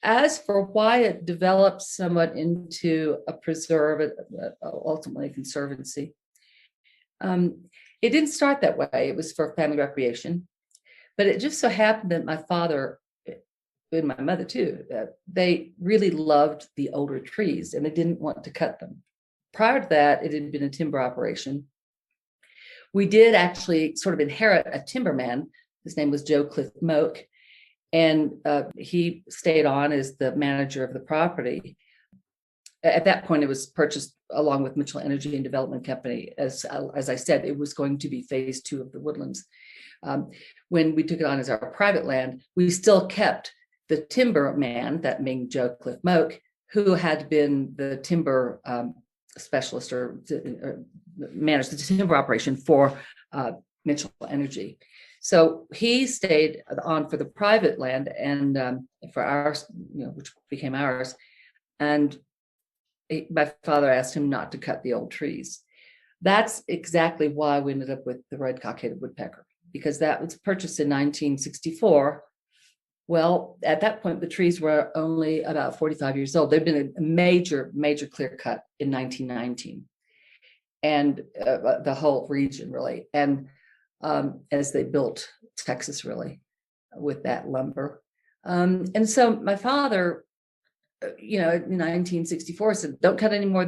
As for why it developed somewhat into a preserve, ultimately a conservancy, it didn't start that way. It was for family recreation, but it just so happened that my father and my mother too, they really loved the older trees and they didn't want to cut them. Prior to that, it had been a timber operation. We did actually sort of inherit a timberman. His name was Joe Cliff Moak, and he stayed on as the manager of the property. At that point, it was purchased along with Mitchell Energy and Development Company. As I said, it was going to be phase 2 of the Woodlands. When we took it on as our private land, we still kept the timber man, that being Joe Cliff Moak, who had been the timber specialist or managed the timber operation for Mitchell Energy. So he stayed on for the private land and for ours, which became ours. And my father asked him not to cut the old trees. That's exactly why we ended up with the red cockaded woodpecker, because that was purchased in 1964. Well, at that point, the trees were only about 45 years old. There'd been a major clear cut in 1919, and the whole region really. And as they built Texas really with that lumber. And so my father, in 1964 said, don't cut anymore.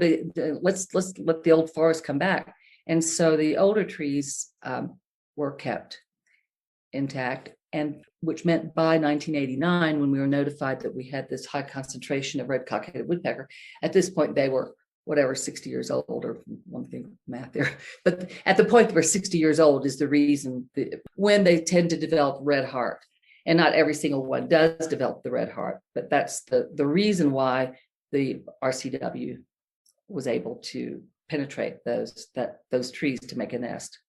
Let's let the old forest come back. And so the older trees were kept intact, and which meant by 1989, when we were notified that we had this high concentration of red cockaded woodpecker, at this point they were 60 years old, or one thing math there. But at the point they were 60 years old is the reason when they tend to develop red heart. And not every single one does develop the red heart, but that's the reason why the RCW was able to penetrate those trees to make a nest.